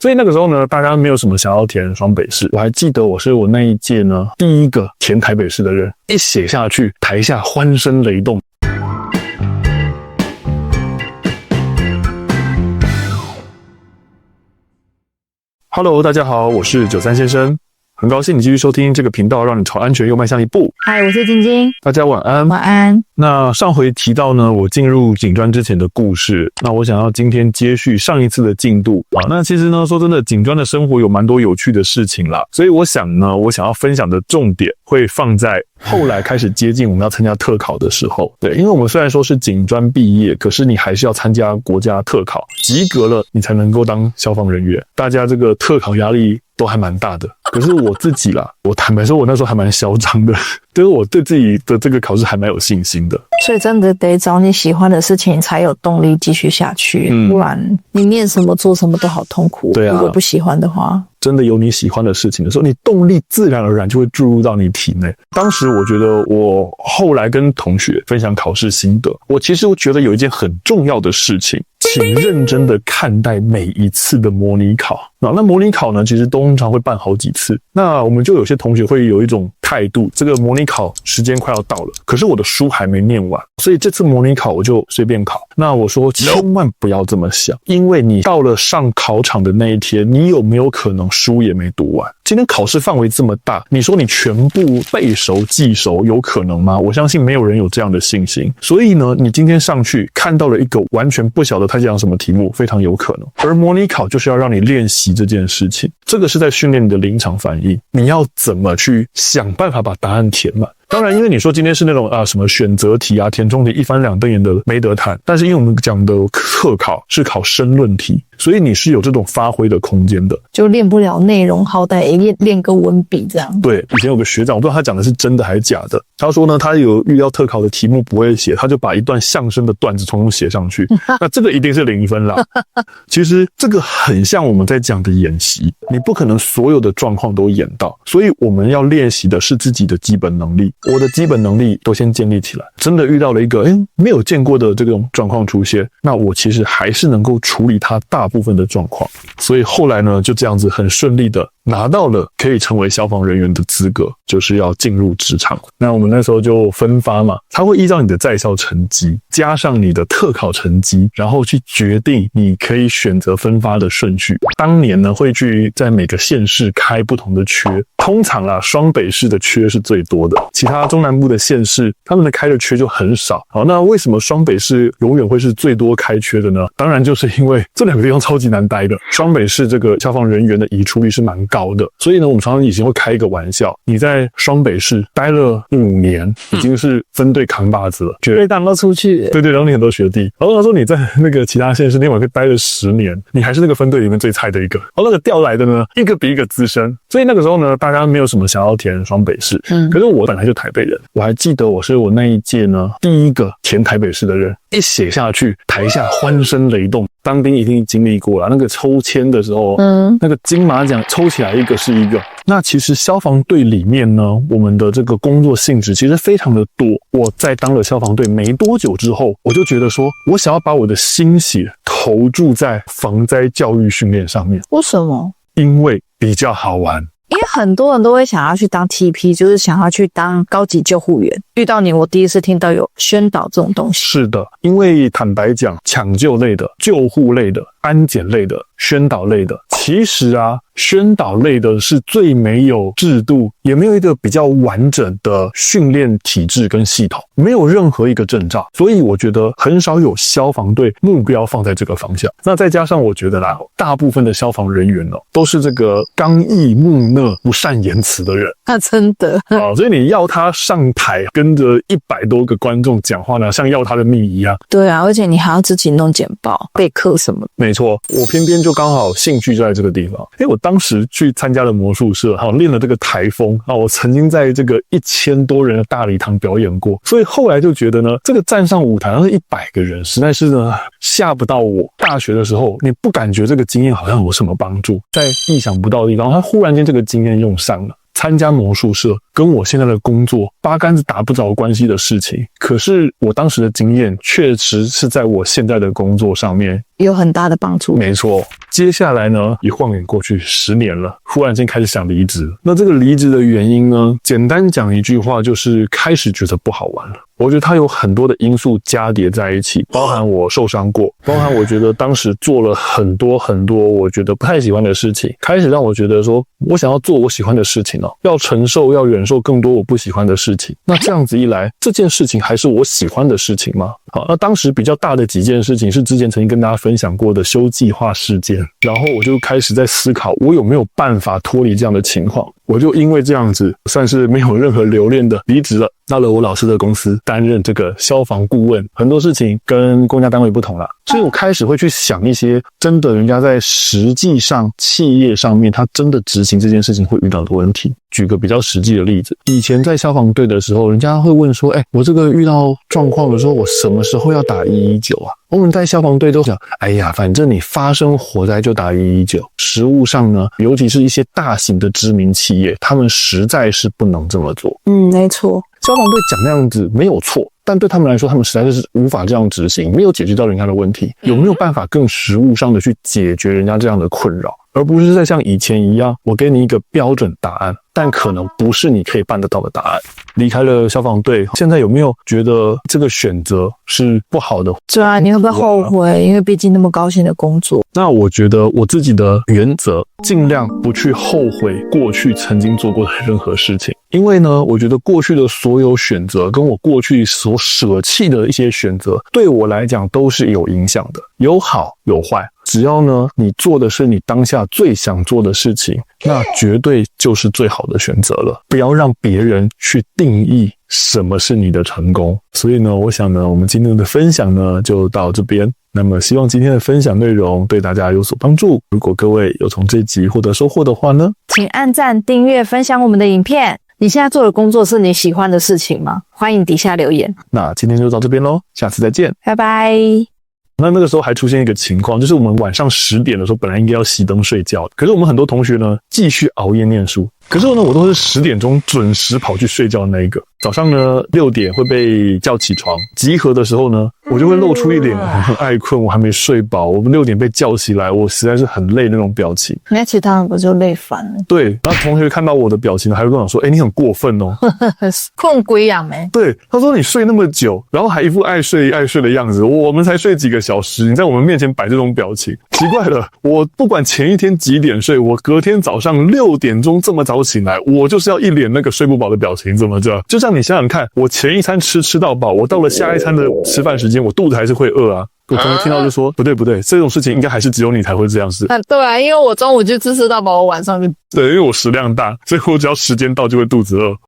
所以那个时候呢，大家没有什么想要填双北市。我还记得我是我那一届呢第一个填台北市的人，一写下去，台下欢声雷动。Hello， 大家好，我是93先生，很高兴你继续收听这个频道，让你朝安全又迈向一步。嗨，我是晶晶，大家晚安。晚安。那上回提到呢，我进入警专之前的故事，那我想要今天接续上一次的进度啊。那其实呢，说真的，警专的生活有蛮多有趣的事情啦，所以我想呢，我想要分享的重点会放在后来开始接近我们要参加特考的时候。对，因为我们虽然说是警专毕业，可是你还是要参加国家特考，及格了你才能够当消防人员。大家这个特考压力都还蛮大的。可是我自己啦，我坦白说，我那时候还蛮嚣张的，就是我对自己的这个考试还蛮有信心的。所以真的得找你喜欢的事情，才有动力继续下去。不然你念什么做什么都好痛苦。对啊，如果不喜欢的话，真的有你喜欢的事情的时候，你动力自然而然就会注入到你体内。当时我觉得我后来跟同学分享考试心得，我其实觉得有一件很重要的事情，请认真的看待每一次的模拟考。那模拟考呢，其实通常会办好几次。那我们就有些同学会有一种态度，这个模拟考时间快要到了，可是我的书还没念完，所以这次模拟考我就随便考。那我说千万不要这么想，因为你到了上考场的那一天，你有没有可能书也没读完？今天考试范围这么大，你说你全部背熟记熟，有可能吗？我相信没有人有这样的信心。所以呢，你今天上去看到了一个完全不晓得他讲什么题目，非常有可能。而模拟考就是要让你练习这件事情，这个是在训练你的临场反应，你要怎么去想办法把答案填满。当然，因为你说今天是那种什么选择题啊、填充题一翻两瞪眼的没得谈，但是因为我们讲的特考是考申论题，所以你是有这种发挥的空间的。就练不了内容，好歹也练个文笔这样。对，以前有个学长，我不知道他讲的是真的还是假的。他说呢，他有遇到特考的题目不会写，他就把一段相声的段子统统写上去。那这个一定是0分啦。其实这个很像我们在讲的演习，你不可能所有的状况都演到，所以我们要练习的是自己的基本能力。我的基本能力都先建立起来，真的遇到了一个没有见过的这种状况出现，那我其实还是能够处理它大部分的状况。所以后来呢，就这样子很顺利的拿到了可以成为消防人员的资格，就是要进入职场。那我们那时候就分发嘛，他会依照你的在校成绩加上你的特考成绩，然后去决定你可以选择分发的顺序。当年呢，会去在每个县市开不同的缺，通常啦，双北市的缺是最多的，其他中南部的县市他们的开的缺就很少。好，那为什么双北市永远会是最多开缺的呢？当然就是因为这两个地方超级难待的，双北市这个消防人员的移出率是蛮高的，所以呢，我们常常以前会开一个玩笑，你在双北市待了5年，已经是分队扛把子了，被挡到出去。对，然后你很多学弟，然后他说你在那个其他县市另外可以待了10年，你还是那个分队里面最菜的一个。然后那个调来的呢，一个比一个资深，所以那个时候呢，大家没有什么想要填双北市。可是我本来就台北人，我还记得我是我那一届呢第一个填台北市的人，一写下去，台下欢声雷动。当兵一定经历过了，那个抽签的时候，那个金马奖抽起来一个是一个。那其实消防队里面呢，我们的这个工作性质其实非常的多。我在当了消防队没多久之后，我就觉得说，我想要把我的心血投注在防灾教育训练上面。为什么？因为比较好玩。因为很多人都会想要去当 TP， 就是想要去当高级救护员。遇到你，我第一次听到有宣导这种东西。是的，因为坦白讲，抢救类的、救护类的、安检类的、宣导类的，其实宣导类的是最没有制度，也没有一个比较完整的训练体制跟系统，没有任何一个证照，所以我觉得很少有消防队目标放在这个方向。那再加上我觉得啦，大部分的消防人员都是这个刚毅木讷、不善言辞的人。那真的所以你要他上台跟着100多个观众讲话呢，像要他的命一样。对啊，而且你还要自己弄简报、备课什么的。没错，我偏偏就刚好兴趣就在这个地方。我当时去参加了魔术社，练了这个台风我曾经在这个1000多人的大礼堂表演过，所以后来就觉得呢，这个站上舞台100个人，实在是呢吓不到我。大学的时候，你不感觉这个经验好像有什么帮助，在意想不到的地方，他忽然间这个经验用上了。参加魔术社跟我现在的工作八竿子打不着关系的事情，可是我当时的经验确实是在我现在的工作上面有很大的帮助。没错，接下来呢，一晃眼过去10年了，忽然间开始想离职。那这个离职的原因呢，简单讲一句话，就是开始觉得不好玩了。我觉得它有很多的因素加叠在一起，包含我受伤过，包含我觉得当时做了很多我觉得不太喜欢的事情，开始让我觉得说我想要做我喜欢的事情哦，要承受要忍受更多我不喜欢的事情。那这样子一来，这件事情还是我喜欢的事情吗？好，那当时比较大的几件事情是之前曾经跟大家分享过的休计划事件，然后我就开始在思考我有没有办法脱离这样的情况。我就因为这样子算是没有任何留恋的离职了，到了我老师的公司担任这个消防顾问。很多事情跟公家单位不同啦，所以我开始会去想一些真的人家在实际上企业上面他真的执行这件事情会遇到的问题。举个比较实际的例子，以前在消防队的时候，人家会问说我这个遇到状况的时候，我什么时候要打119啊？我们在消防队都想，反正你发生火灾就打119。实务上呢，尤其是一些大型的知名企业，他们实在是不能这么做。没错，消防队讲那样子没有错，但对他们来说，他们实在是无法这样执行，没有解决到人家的问题。有没有办法更实务上的去解决人家这样的困扰，而不是再像以前一样，我给你一个标准答案，但可能不是你可以办得到的答案。离开了消防队，现在有没有觉得这个选择是不好的？对啊，你会不会后悔？因为毕竟那么高薪的工作。那我觉得我自己的原则，尽量不去后悔过去曾经做过的任何事情。因为呢，我觉得过去的所有选择，跟我过去所舍弃的一些选择，对我来讲都是有影响的，有好有坏。只要呢，你做的是你当下最想做的事情，那绝对就是最好的选择了。不要让别人去定义什么是你的成功。所以呢，我想呢，我们今天的分享呢，就到这边。那么希望今天的分享内容对大家有所帮助。如果各位有从这集获得收获的话呢，请按赞、订阅、分享我们的影片。你现在做的工作是你喜欢的事情吗？欢迎底下留言。那今天就到这边咯，下次再见，拜拜。那个时候还出现一个情况，就是我们晚上10点的时候本来应该要熄灯睡觉，可是我们很多同学呢继续熬夜念书，可是呢我都是10点钟准时跑去睡觉的那一个。早上呢6点会被叫起床，集合的时候呢我就会露出一脸很爱困，我还没睡饱，我们6点被叫起来，我实在是很累那种表情。那其他人不就累烦了？对，然后同学看到我的表情还会跟我说，你很过分哦。困鬼呀没？对，他说你睡那么久，然后还一副爱睡的样子，我们才睡几个小时，你在我们面前摆这种表情，奇怪了。我不管前一天几点睡，我隔天早上6点钟这么早醒来，我就是要一脸那个睡不饱的表情，怎么着？就像你想想看，我前一餐吃到饱，我到了下一餐的吃饭时间，我肚子还是会饿啊。我同学听到就说，不对，这种事情应该还是只有你才会这样子。对啊，因为我中午就吃到饱，我晚上就对，因为我食量大，所以我只要时间到就会肚子饿。